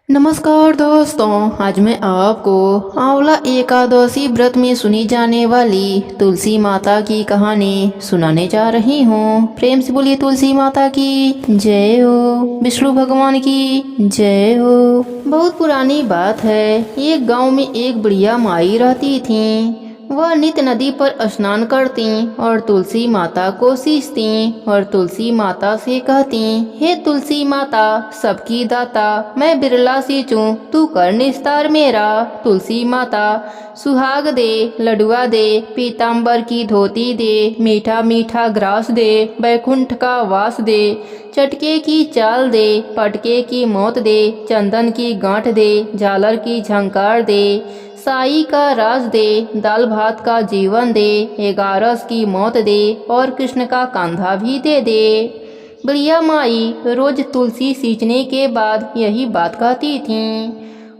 नमस्कार दोस्तों, आज मैं आपको आंवला एकादशी व्रत में सुनी जाने वाली तुलसी माता की कहानी सुनाने जा रही हूँ। प्रेम से बोलिए तुलसी माता की जय हो, विष्णु भगवान की जय हो। बहुत पुरानी बात है। एक गांव में एक बुढ़िया माई रहती थी। वह नित्य नदी पर स्नान करती और तुलसी माता को सींचती और तुलसी माता से कहती, हे तुलसी माता सबकी दाता, मैं बिरला सींचूं, तू कर निस्तार मेरा। तुलसी माता सुहाग दे, लडुआ दे, पीताम्बर की धोती दे, मीठा मीठा ग्रास दे, बैकुंठ का वास दे, चटके की चाल दे, पटके की मौत दे, चंदन की गांठ दे, झालर की झंकार दे, साई का राज दे, दाल भात का जीवन दे, 11 की मौत दे और कृष्ण का कंधा भी दे दे। बुढ़िया माई रोज तुलसी सींचने के बाद यही बात कहती थी।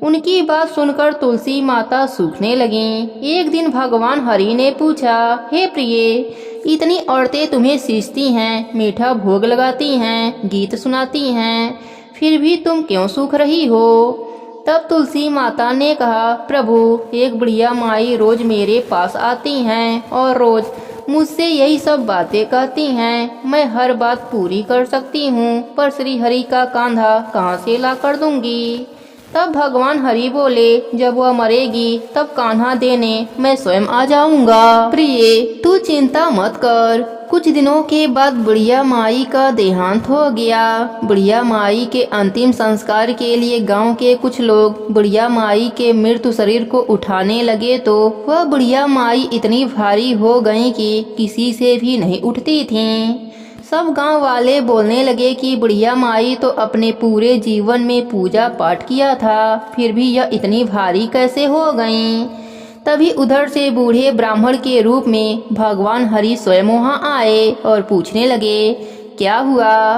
उनकी बात सुनकर तुलसी माता सूखने लगीं। एक दिन भगवान हरि ने पूछा, हे प्रिय, इतनी औरतें तुम्हें सींचती हैं, मीठा भोग लगाती हैं, गीत सुनाती हैं, फिर भी तुम क्यों सूख रही हो? तब तुलसी माता ने कहा, प्रभु, एक बुढ़िया माई रोज मेरे पास आती हैं और रोज मुझसे यही सब बातें कहती हैं। मैं हर बात पूरी कर सकती हूँ, पर श्री हरि का कांधा कहाँ से ला कर दूंगी? तब भगवान हरि बोले, जब वह मरेगी तब कान्हा देने मैं स्वयं आ जाऊंगा। प्रिय, तू चिंता मत कर। कुछ दिनों के बाद बुढ़िया माई का देहांत हो गया। बुढ़िया माई के अंतिम संस्कार के लिए गांव के कुछ लोग बुढ़िया माई के मृत शरीर को उठाने लगे तो वह बुढ़िया माई इतनी भारी हो गई कि किसी से भी नहीं उठती थीं। सब गांव वाले बोलने लगे कि बुढ़िया माई तो अपने पूरे जीवन में पूजा पाठ किया था, फिर भी यह इतनी भारी कैसे हो गईं? तभी उधर से बूढ़े ब्राह्मण के रूप में भगवान हरि स्वयं वहाँ आए और पूछने लगे, क्या हुआ?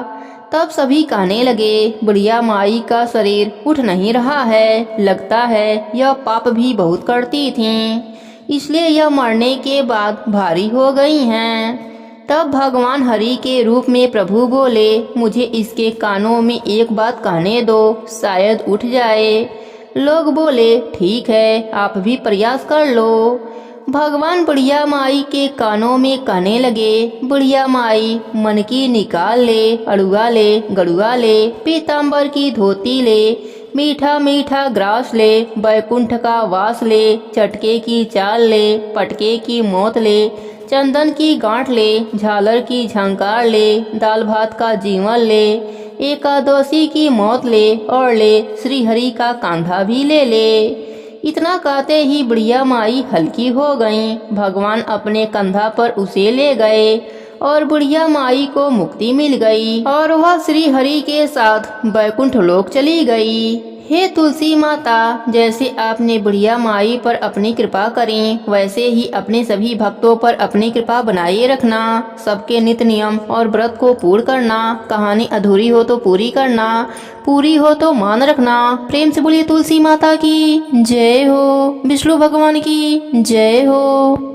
तब सभी कहने लगे, बुढ़िया माई का शरीर उठ नहीं रहा है, लगता है यह पाप भी बहुत करती थीं, इसलिए यह मरने के बाद भारी हो गई हैं। तब भगवान हरि के रूप में प्रभु बोले, मुझे इसके कानों में एक बात कहने दो, शायद उठ जाए। लोग बोले, ठीक है, आप भी प्रयास कर लो। भगवान बुढ़िया माई के कानों में कहने लगे, बुढ़िया माई, मन की निकाल ले, अड़ुआ ले, गड़ुआ ले, पीताम्बर की धोती ले, मीठा मीठा ग्रास ले, बैकुंठ का वास ले, चटके की चाल ले, पटके की मौत ले, चंदन की गांठ ले, झालर की झंकार ले, दाल भात का जीवन ले, एकादशी की मौत ले और ले श्री हरि का कांधा भी ले। इतना कहते ही बुढ़िया माई हल्की हो गईं। भगवान अपने कंधा पर उसे ले गए और बुढ़िया माई को मुक्ति मिल गई और वह श्री हरि के साथ बैकुंठ लोक चली गई। हे तुलसी माता, जैसे आपने बुढ़िया माई पर अपनी कृपा करी, वैसे ही अपने सभी भक्तों पर अपनी कृपा बनाए रखना। सबके नित्य नियम और व्रत को पूर्ण करना। कहानी अधूरी हो तो पूरी करना, पूरी हो तो मान रखना। प्रेम से बोलिए तुलसी माता की जय हो, विष्णु भगवान की जय हो।